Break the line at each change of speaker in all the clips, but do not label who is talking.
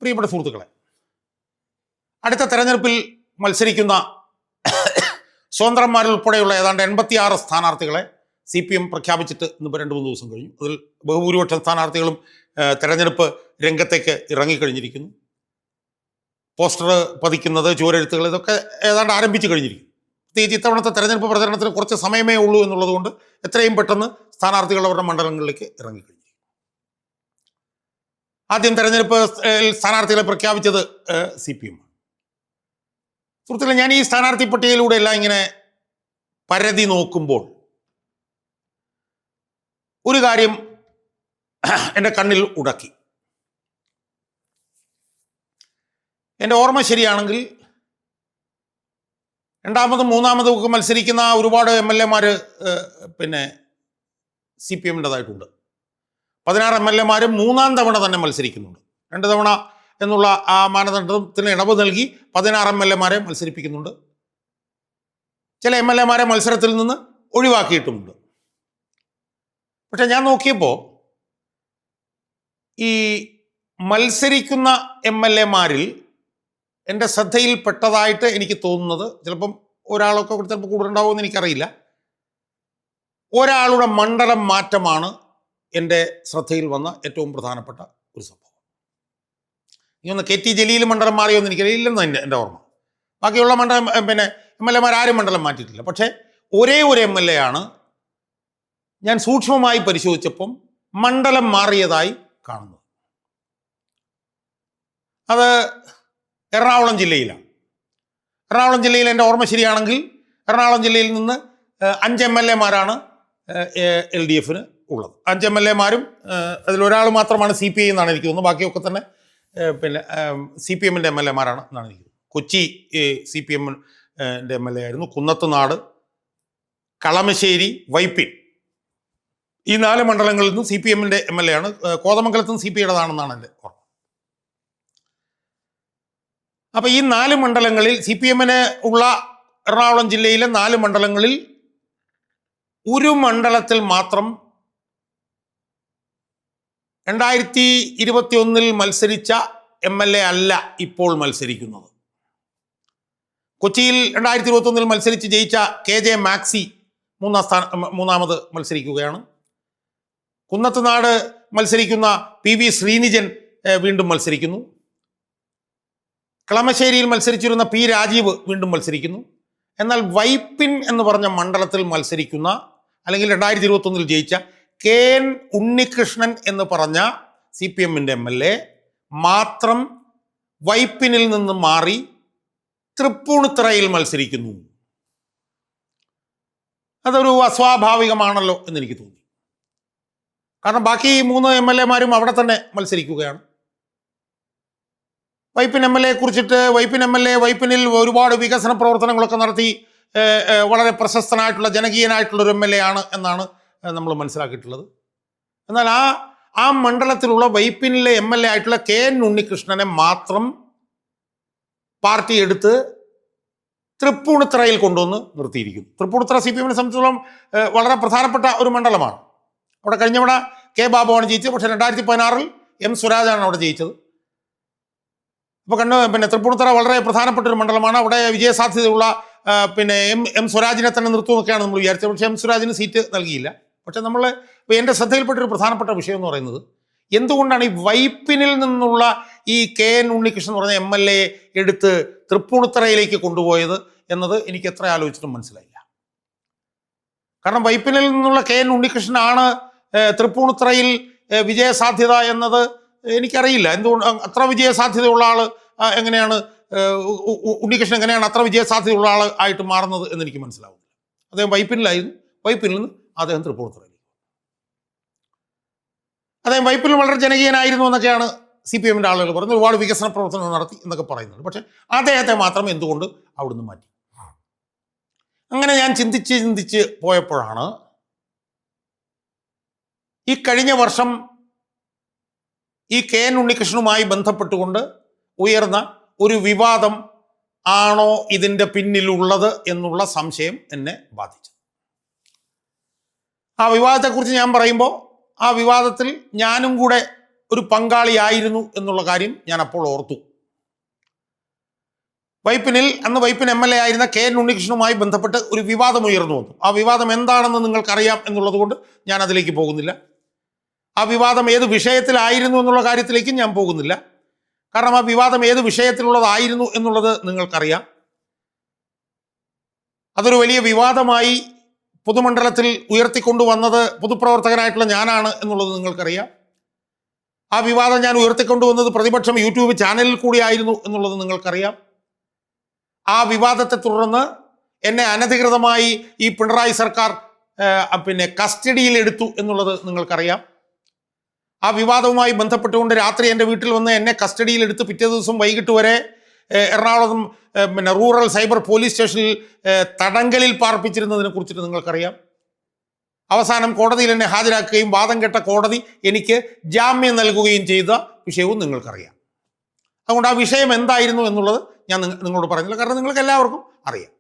പ്രിയപ്പെട്ട സുഹൃത്തുക്കളെ, അടുത്ത തെരഞ്ഞെടുപ്പിൽ മത്സരിക്കുന്ന സ്വതന്ത്രന്മാരുൾപ്പെടെയുള്ള ഏതാണ്ട് 86 സ്ഥാനാർത്ഥികളെ CPM പ്രഖ്യാപിച്ചിട്ട് ഇന്നിപ്പോൾ 2-3 ദിവസം കഴിഞ്ഞു. അതിൽ ബഹുഭൂരിപക്ഷം സ്ഥാനാർത്ഥികളും തെരഞ്ഞെടുപ്പ് രംഗത്തേക്ക് ഇറങ്ങിക്കഴിഞ്ഞിരിക്കുന്നു. പോസ്റ്റർ പതിക്കുന്നത്, ചുവരെഴുത്തുകൾ, ഇതൊക്കെ ഏതാണ്ട് ആരംഭിച്ചു കഴിഞ്ഞിരിക്കുന്നു. പ്രത്യേകിച്ച് ഇത്തവണത്തെ തെരഞ്ഞെടുപ്പ് പ്രചരണത്തിന് കുറച്ച് സമയമേ ഉള്ളൂ എന്നുള്ളത് കൊണ്ട് എത്രയും പെട്ടെന്ന് സ്ഥാനാർത്ഥികൾ അവരുടെ മണ്ഡലങ്ങളിലേക്ക് ഇറങ്ങിക്കഴിഞ്ഞു. ആദ്യം തെരഞ്ഞെടുപ്പ് സ്ഥാനാർത്ഥികളെ പ്രഖ്യാപിച്ചത് CPM. സുഹൃത്തുക്കളെ, ഞാൻ ഈ സ്ഥാനാർത്ഥി പട്ടികയിലൂടെ എല്ലാം ഇങ്ങനെ പരതി നോക്കുമ്പോൾ ഒരു കാര്യം എൻ്റെ കണ്ണിൽ ഉടക്കി. എൻ്റെ ഓർമ്മ ശരിയാണെങ്കിൽ രണ്ടാമതും മൂന്നാമതും ഒക്കെ മത്സരിക്കുന്ന ഒരുപാട് MLA-മാർ പിന്നെ CPM-ൻ്റെതായിട്ടുണ്ട്. 16 MLA-മാരും മൂന്നാം തവണ തന്നെ മത്സരിക്കുന്നുണ്ട്. 2 തവണ എന്നുള്ള ആ മാനദണ്ഡത്തിന് ഇളവ് നൽകി 16 MLA-മാരെ മത്സരിപ്പിക്കുന്നുണ്ട്. ചില MLA-മാരെ മത്സരത്തിൽ നിന്ന് ഒഴിവാക്കിയിട്ടുമുണ്ട്. പക്ഷെ ഞാൻ നോക്കിയപ്പോൾ ഈ മത്സരിക്കുന്ന MLA-മാരിൽ എൻ്റെ ശ്രദ്ധയിൽപ്പെട്ടതായിട്ട് എനിക്ക് തോന്നുന്നത്, ചിലപ്പം ഒരാളൊക്കെ ചിലപ്പോൾ കൂടുതലുണ്ടാവുമെന്ന് എനിക്കറിയില്ല, ഒരാളുടെ മണ്ഡലം മാറ്റമാണ് എൻ്റെ ശ്രദ്ധയിൽ വന്ന ഏറ്റവും പ്രധാനപ്പെട്ട ഒരു സംഭവം. ഇതൊന്ന് KT ജലീൽ മണ്ഡലം മാറിയോന്ന് എനിക്കറിയില്ലെന്ന് എൻ്റെ ഓർമ്മ. ബാക്കിയുള്ള മണ്ഡലം പിന്നെ MLA-മാർ ആരും മണ്ഡലം മാറ്റിയിട്ടില്ല. പക്ഷേ ഒരേ ഒരു MLA ആണ് ഞാൻ സൂക്ഷ്മമായി പരിശോധിച്ചപ്പം മണ്ഡലം മാറിയതായി കാണുന്നത്. അത് എറണാകുളം ജില്ലയിലാണ്. എറണാകുളം ജില്ലയിൽ എൻ്റെ ഓർമ്മ ശരിയാണെങ്കിൽ എറണാകുളം ജില്ലയിൽ നിന്ന് 5 MLA-മാരാണ് LDF-ന് ഉള്ളത്. 5 MLA-മാരും അതിലൊരാൾ മാത്രമാണ് CPI എന്നാണ് എനിക്ക് തോന്നുന്നത്. ബാക്കിയൊക്കെ തന്നെ പിന്നെ CPM-ൻ്റെ MLA-മാരാണ് എന്നാണ് എനിക്ക് തോന്നുന്നത്. കൊച്ചി CPM-ൻ്റെ MLA ആയിരുന്നു. കുന്നത്തുനാട്, കളമശ്ശേരി, വൈപ്പിൻ, ഈ 4 മണ്ഡലങ്ങളിൽ നിന്നും CPM-ൻ്റെ MLA ആണ്. കോതമംഗലത്തും CPI-യുടേതാണെന്നാണ് എൻ്റെ ഓർമ്മ. അപ്പം ഈ 4 മണ്ഡലങ്ങളിൽ CPM-ന് ഉള്ള എറണാകുളം ജില്ലയിലെ 4 മണ്ഡലങ്ങളിൽ ഒരു മണ്ഡലത്തിൽ മാത്രം 2021 മത്സരിച്ച MLA അല്ല ഇപ്പോൾ മത്സരിക്കുന്നത്. കൊച്ചിയിൽ 2021 മത്സരിച്ച് ജയിച്ച KJ മാക്സി മൂന്നാമത് മത്സരിക്കുകയാണ്. കുന്നത്തുനാട് മത്സരിക്കുന്ന PV ശ്രീനിജൻ വീണ്ടും മത്സരിക്കുന്നു. കളമശ്ശേരിയിൽ മത്സരിച്ചിരുന്ന P രാജീവ് വീണ്ടും മത്സരിക്കുന്നു. എന്നാൽ വൈപ്പിൻ എന്ന് പറഞ്ഞ മണ്ഡലത്തിൽ മത്സരിക്കുന്ന, അല്ലെങ്കിൽ 2021 ജയിച്ച KN ഉണ്ണികൃഷ്ണൻ എന്ന് പറഞ്ഞ CPM-ൻ്റെ MLA മാത്രം വൈപ്പിനിൽ നിന്ന് മാറി തൃപ്പൂണിത്തുറയിൽ മത്സരിക്കുന്നു. അതൊരു അസ്വാഭാവികമാണല്ലോ എന്നെനിക്ക് തോന്നി. കാരണം ബാക്കി 3 MLA-മാരും അവിടെ തന്നെ മത്സരിക്കുകയാണ്. വൈപ്പിൻ MLA കുറിച്ചിട്ട് വൈപ്പിനിൽ ഒരുപാട് വികസന പ്രവർത്തനങ്ങളൊക്കെ നടത്തി വളരെ പ്രശസ്തനായിട്ടുള്ള ജനകീയനായിട്ടുള്ളൊരു MLA ആണ് എന്നാണ് നമ്മൾ മനസ്സിലാക്കിയിട്ടുള്ളത്. എന്നാൽ ആ മണ്ഡലത്തിലുള്ള വൈപ്പിനിലെ MLA ആയിട്ടുള്ള KN ഉണ്ണികൃഷ്ണനെ മാത്രം പാർട്ടി എടുത്ത് തൃപ്പൂണിത്തുറയിൽ കൊണ്ടുവന്ന് നിർത്തിയിരിക്കുന്നു. തൃപ്പൂണിത്തുറ CPM-നെ സംബന്ധിച്ചിടത്തോളം വളരെ പ്രധാനപ്പെട്ട ഒരു മണ്ഡലമാണ്. അവിടെ കഴിഞ്ഞവണ K ബാബുവാണ് ജയിച്ചത്. പക്ഷേ 2016 M സ്വരാജാണ് അവിടെ ജയിച്ചത്. അപ്പോൾ പിന്നെ തൃപ്പൂണിത്തുറ വളരെ പ്രധാനപ്പെട്ട ഒരു മണ്ഡലമാണ്. അവിടെ വിജയസാധ്യതയുള്ള പിന്നെ M സ്വരാജിനെ തന്നെ നിർത്തുമെന്നൊക്കെയാണ് നമ്മൾ വിചാരിച്ചത്. പക്ഷേ M സ്വരാജിന് സീറ്റ് നൽകിയില്ല. പക്ഷെ എൻ്റെ ശ്രദ്ധയിൽപ്പെട്ടൊരു പ്രധാനപ്പെട്ട വിഷയം എന്ന് പറയുന്നത്, എന്തുകൊണ്ടാണ് ഈ വൈപ്പിനിൽ നിന്നുള്ള ഈ KN ഉണ്ണികൃഷ്ണൻ എന്ന് പറഞ്ഞ MLA എടുത്ത് തൃപ്പൂണിത്തുറയിലേക്ക് കൊണ്ടുപോയത് എന്നത് എനിക്ക് എത്ര ആലോചിച്ചിട്ടും മനസ്സിലായില്ല. കാരണം വൈപ്പിനിൽ നിന്നുള്ള KN ഉണ്ണികൃഷ്ണനാണ് തൃപ്പൂണിത്തുറയിൽ വിജയസാധ്യത എന്നത് എനിക്കറിയില്ല. എന്തുകൊണ്ട് അത്ര വിജയസാധ്യതയുള്ള ആൾ എങ്ങനെയാണ് ഉണ്ണികൃഷ്ണൻ എങ്ങനെയാണ് അത്ര വിജയസാധ്യതയുള്ള ആൾ ആയിട്ട് മാറുന്നത് എന്നെനിക്ക് മനസ്സിലാവുന്നില്ല. അദ്ദേഹം വൈപ്പിനിലായിരുന്നു. വൈപ്പിനിൽ നിന്ന് അദ്ദേഹം തൃപ്പൂണിത്തുറയിൽ. അദ്ദേഹം വൈപ്പിനിൽ വളരെ ജനകീയനായിരുന്നു എന്നൊക്കെയാണ് CPM-ൻ്റെ ആളുകൾ പറയുന്നത്. ഒരുപാട് വികസന പ്രവർത്തനങ്ങൾ നടത്തി എന്നൊക്കെ പറയുന്നുണ്ട്. പക്ഷെ അദ്ദേഹത്തെ മാത്രം എന്തുകൊണ്ട് അവിടുന്ന് മാറ്റി? അങ്ങനെ ഞാൻ ചിന്തിച്ച് പോയപ്പോഴാണ് ഈ കഴിഞ്ഞ വർഷം ഈ KN ഉണ്ണികൃഷ്ണനുമായി ബന്ധപ്പെട്ടുകൊണ്ട് ഉയർന്ന ഒരു വിവാദം ആണോ ഇതിൻ്റെ പിന്നിലുള്ളത് എന്നുള്ള സംശയം എന്നെ ബാധിച്ചു. ആ വിവാദത്തെക്കുറിച്ച് ഞാൻ പറയുമ്പോൾ ആ വിവാദത്തിൽ ഞാനും കൂടെ ഒരു പങ്കാളിയായിരുന്നു എന്നുള്ള കാര്യം ഞാൻ അപ്പോൾ ഓർത്തു. അന്ന് വൈപ്പിൻ MLA ആയിരുന്ന KN ഉണ്ണികൃഷ്ണനുമായി ബന്ധപ്പെട്ട് ഒരു വിവാദം ഉയർന്നു വന്നു. ആ വിവാദം എന്താണെന്ന് നിങ്ങൾക്കറിയാം എന്നുള്ളത് കൊണ്ട് ഞാൻ അതിലേക്ക് പോകുന്നില്ല. ആ വിവാദം ഏത് വിഷയത്തിലായിരുന്നു എന്നുള്ള കാര്യത്തിലേക്കും ഞാൻ പോകുന്നില്ല. കാരണം ആ വിവാദം ഏത് വിഷയത്തിലുള്ളതായിരുന്നു എന്നുള്ളത് നിങ്ങൾക്കറിയാം. അതൊരു വലിയ വിവാദമായി പൊതുമണ്ഡലത്തിൽ ഉയർത്തിക്കൊണ്ടുവന്നത് പൊതുപ്രവർത്തകനായിട്ടുള്ള ഞാനാണ് എന്നുള്ളത് നിങ്ങൾക്കറിയാം. ആ വിവാദം ഞാൻ ഉയർത്തിക്കൊണ്ടുവന്നത് പ്രതിപക്ഷം യൂട്യൂബ് ചാനലിൽ കൂടിയായിരുന്നു എന്നുള്ളത് നിങ്ങൾക്കറിയാം. ആ വിവാദത്തെ തുടർന്ന് എന്നെ അനധികൃതമായി ഈ പിണറായി സർക്കാർ കസ്റ്റഡിയിൽ എടുത്തു എന്നുള്ളത് നിങ്ങൾക്കറിയാം. ആ വിവാദവുമായി ബന്ധപ്പെട്ടുകൊണ്ട് രാത്രി എൻ്റെ വീട്ടിൽ വന്ന് എന്നെ കസ്റ്റഡിയിൽ എടുത്ത് പിറ്റേ ദിവസം വൈകിട്ട് വരെ എറണാകുളം റൂറൽ സൈബർ പോലീസ് സ്റ്റേഷനിൽ തടങ്കലിൽ പാർപ്പിച്ചിരുന്നതിനെ കുറിച്ചിട്ട് നിങ്ങൾക്കറിയാം. അവസാനം കോടതിയിൽ എന്നെ ഹാജരാക്കുകയും വാദം കേട്ട കോടതി എനിക്ക് ജാമ്യം നൽകുകയും ചെയ്ത വിഷയവും നിങ്ങൾക്കറിയാം. അതുകൊണ്ട് ആ വിഷയം എന്തായിരുന്നു എന്നുള്ളത് ഞാൻ നിങ്ങളോട് പറഞ്ഞില്ല, കാരണം നിങ്ങൾക്ക് എല്ലാവർക്കും അറിയാം.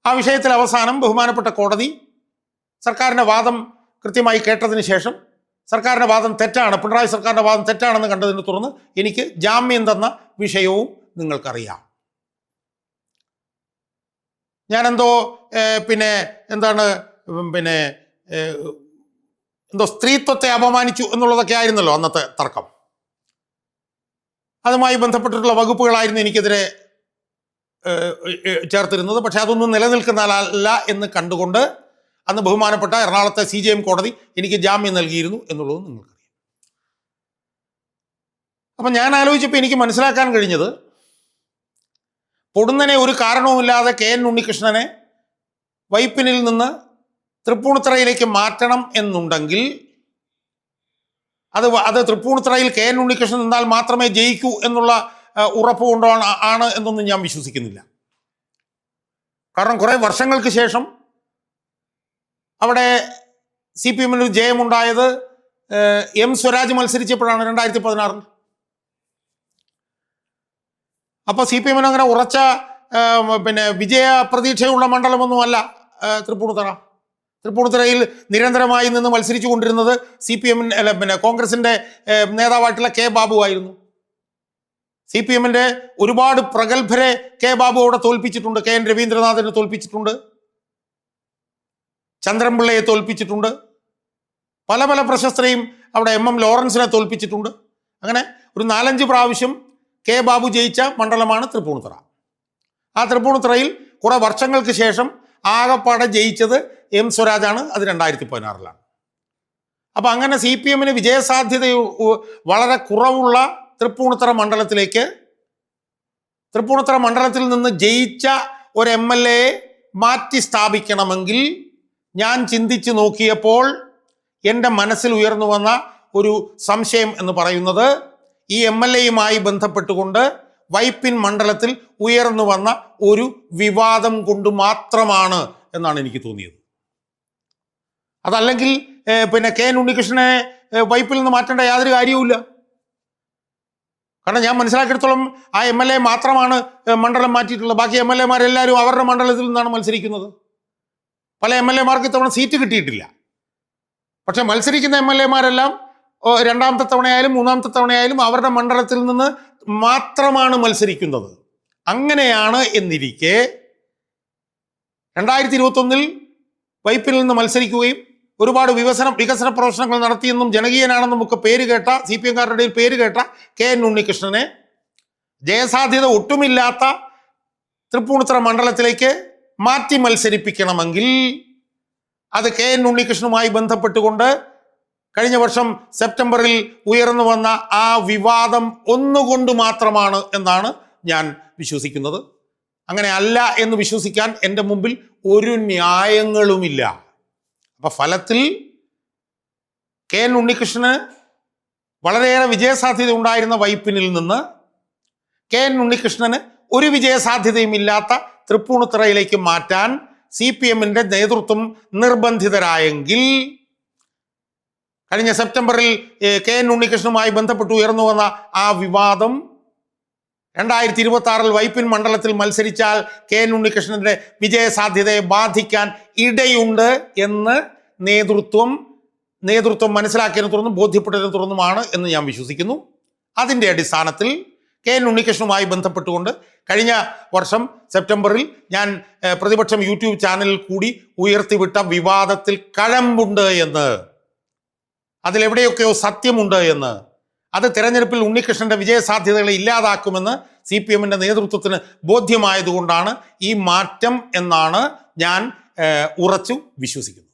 ആ വിഷയത്തിൽ അവസാനം ബഹുമാനപ്പെട്ട കോടതി സർക്കാരിൻ്റെ വാദം കൃത്യമായി കേട്ടതിന് ശേഷം സർക്കാരിൻ്റെ വാദം തെറ്റാണ്, പിണറായി സർക്കാരിൻ്റെ വാദം തെറ്റാണെന്ന് കണ്ടതിനെ തുടർന്ന് എനിക്ക് ജാമ്യം തന്ന വിഷയവും നിങ്ങൾക്കറിയാം. ഞാനെന്തോ എന്തോ സ്ത്രീത്വത്തെ അപമാനിച്ചു എന്നുള്ളതൊക്കെ ആയിരുന്നല്ലോ അന്നത്തെ തർക്കം. അതുമായി ബന്ധപ്പെട്ടിട്ടുള്ള വകുപ്പുകളായിരുന്നു എനിക്കെതിരെ ചേർത്തിരുന്നത്. പക്ഷെ അതൊന്നും നിലനിൽക്കുന്നതല്ല എന്ന് കണ്ടുകൊണ്ട് അന്ന് ബഹുമാനപ്പെട്ട എറണാകുളത്തെ CJM കോടതി എനിക്ക് ജാമ്യം നൽകിയിരുന്നു എന്നുള്ളത് നിങ്ങൾക്കറിയാം. അപ്പം ഞാൻ ആലോചിച്ചപ്പോൾ എനിക്ക് മനസ്സിലാക്കാൻ കഴിഞ്ഞത്, പൊടുന്നനെ ഒരു കാരണവുമില്ലാതെ KN ഉണ്ണികൃഷ്ണനെ വൈപ്പിനിൽ നിന്ന് തൃപ്പൂണിത്തുറയിലേക്ക് മാറ്റണം എന്നുണ്ടെങ്കിൽ അത് തൃപ്പൂണിത്തുറയിൽ KN ഉണ്ണികൃഷ്ണൻ നിന്നാൽ മാത്രമേ ജയിക്കൂ എന്നുള്ള ഉറപ്പ് കൊണ്ടാണ് എന്നൊന്നും ഞാൻ വിശ്വസിക്കുന്നില്ല. കാരണം കുറേ വർഷങ്ങൾക്ക് ശേഷം അവിടെ CPM-ന് ഒരു ജയമുണ്ടായത് M സ്വരാജ് മത്സരിച്ചപ്പോഴാണ്, 2016. അപ്പോൾ CPM-ന് അങ്ങനെ ഉറച്ച വിജയ പ്രതീക്ഷയുള്ള മണ്ഡലമൊന്നുമല്ല തൃപ്പൂണിത്തുറ. തൃപ്പൂണിത്തുറയിൽ നിരന്തരമായി നിന്ന് മത്സരിച്ചു കൊണ്ടിരുന്നത് കോൺഗ്രസിൻ്റെ നേതാവായിട്ടുള്ള K ബാബു ആയിരുന്നു. CPM-ന്റെ ഒരുപാട് പ്രഗത്ഭരെ K ബാബു അവിടെ തോൽപ്പിച്ചിട്ടുണ്ട്. KN രവീന്ദ്രനാഥിനെ തോൽപ്പിച്ചിട്ടുണ്ട്, ചന്ദ്രൻപിള്ളയെ തോൽപ്പിച്ചിട്ടുണ്ട്, പല പ്രശസ്തരെയും അവിടെ MM ലോറൻസിനെ തോൽപ്പിച്ചിട്ടുണ്ട്. അങ്ങനെ ഒരു 4-5 പ്രാവശ്യം K ബാബു ജയിച്ച മണ്ഡലമാണ് തൃപ്പൂണിത്തുറ. ആ തൃപ്പൂണിത്തുറയിൽ കുറെ വർഷങ്ങൾക്ക് ശേഷം ആകപ്പാടെ ജയിച്ചത് M സ്വരാജാണ്. അത് 2016-ലാണ്. അപ്പം അങ്ങനെ CPM-ന് വിജയസാധ്യത വളരെ കുറവുള്ള തൃപ്പൂണിത്തുറ മണ്ഡലത്തിൽ നിന്ന് ജയിച്ച ഒരു MLA മാറ്റി സ്ഥാപിക്കണമെങ്കിൽ ഞാൻ ചിന്തിച്ചു നോക്കിയപ്പോൾ എൻ്റെ മനസ്സിൽ ഉയർന്നു വന്ന ഒരു സംശയം എന്ന് പറയുന്നത്, ഈ MLA-യുമായി ബന്ധപ്പെട്ടുകൊണ്ട് വൈപ്പിൻ മണ്ഡലത്തിൽ ഉയർന്നു വന്ന ഒരു വിവാദം കൊണ്ട് മാത്രമാണ് എന്നാണ് എനിക്ക് തോന്നിയത്. അതല്ലെങ്കിൽ KN ഉണ്ണികൃഷ്ണനെ വൈപ്പിൽ നിന്ന് മാറ്റേണ്ട യാതൊരു കാര്യവുമില്ല. കാരണം ഞാൻ മനസ്സിലാക്കിയെടുത്തോളം ആ MLA മാത്രമാണ് മണ്ഡലം മാറ്റിയിട്ടുള്ളത്. ബാക്കി MLA-മാരെല്ലാവരും അവരുടെ മണ്ഡലത്തിൽ നിന്നാണ് മത്സരിക്കുന്നത്. പല MLA-മാർക്ക് ഇത്തവണ സീറ്റ് കിട്ടിയിട്ടില്ല. പക്ഷെ മത്സരിക്കുന്ന MLA-മാരെല്ലാം രണ്ടാമത്തെ തവണയായാലും മൂന്നാമത്തെ തവണയായാലും അവരുടെ മണ്ഡലത്തിൽ നിന്ന് മാത്രമാണ് മത്സരിക്കുന്നത്. അങ്ങനെയാണ് എന്നിരിക്കെ 2021 വൈപ്പിനിൽ നിന്ന് മത്സരിക്കുകയും ഒരുപാട് വികസന പ്രവർത്തനങ്ങൾ നടത്തിയെന്നും ജനകീയനാണെന്നും ഒക്കെ പേര് കേട്ട CPM-കാരുടെ പേര് കേട്ട KN ഉണ്ണികൃഷ്ണനെ ജയസാധ്യത ഒട്ടുമില്ലാത്ത തൃപ്പൂണിത്തുറ മണ്ഡലത്തിലേക്ക് മാറ്റി മത്സരിപ്പിക്കണമെങ്കിൽ അത് KN ഉണ്ണികൃഷ്ണനുമായി ബന്ധപ്പെട്ടുകൊണ്ട് കഴിഞ്ഞ വർഷം സെപ്റ്റംബറിൽ ഉയർന്നു വന്ന ആ വിവാദം ഒന്നുകൊണ്ട് മാത്രമാണ് എന്നാണ് ഞാൻ വിശ്വസിക്കുന്നത്. അങ്ങനെ അല്ല എന്ന് വിശ്വസിക്കാൻ എൻ്റെ മുമ്പിൽ ഒരു ന്യായങ്ങളുമില്ല. അപ്പം ഫലത്തിൽ KN ഉണ്ണികൃഷ്ണന് വളരെയേറെ വിജയസാധ്യത ഉണ്ടായിരുന്ന വൈപ്പിനിൽ നിന്ന് KN ഉണ്ണികൃഷ്ണന് ഒരു വിജയസാധ്യതയും ഇല്ലാത്ത തൃപ്പൂണിത്തുറയിലേക്ക് മാറ്റാൻ CPM-ന്റെ നേതൃത്വം നിർബന്ധിതരായെങ്കിൽ കഴിഞ്ഞ സെപ്റ്റംബറിൽ KN ഉണ്ണികൃഷ്ണനുമായി ബന്ധപ്പെട്ട് ഉയർന്നു വന്ന ആ വിവാദം 2026 വൈപ്പിൻ മണ്ഡലത്തിൽ മത്സരിച്ചാൽ KN ഉണ്ണികൃഷ്ണന്റെ വിജയസാധ്യതയെ ബാധിക്കാൻ ഇടയുണ്ട് എന്ന് നേതൃത്വം നേതൃത്വം മനസ്സിലാക്കിയതിനെ തുടർന്നും ബോധ്യപ്പെട്ടതിനെ തുടർന്നുമാണ് എന്ന് ഞാൻ വിശ്വസിക്കുന്നു. അതിൻ്റെ അടിസ്ഥാനത്തിൽ കെ എൻ ഉണ്ണികൃഷ്ണനുമായി ബന്ധപ്പെട്ടുകൊണ്ട് കഴിഞ്ഞ വർഷം സെപ്റ്റംബറിൽ ഞാൻ പ്രതിപക്ഷം യൂട്യൂബ് ചാനലിൽ കൂടി ഉയർത്തിവിട്ട വിവാദത്തിൽ കഴമ്പുണ്ട് എന്ന്, അതിലെവിടെയൊക്കെയോ സത്യമുണ്ട് എന്ന്, അത് തെരഞ്ഞെടുപ്പിൽ ഉണ്ണികൃഷ്ണന്റെ വിജയസാധ്യതകളെ ഇല്ലാതാക്കുമെന്ന് CPM നേതൃത്വത്തിന് ബോധ്യമായതുകൊണ്ടാണ് ഈ മാറ്റം എന്നാണ് ഞാൻ ഉറച്ചു വിശ്വസിക്കുന്നത്.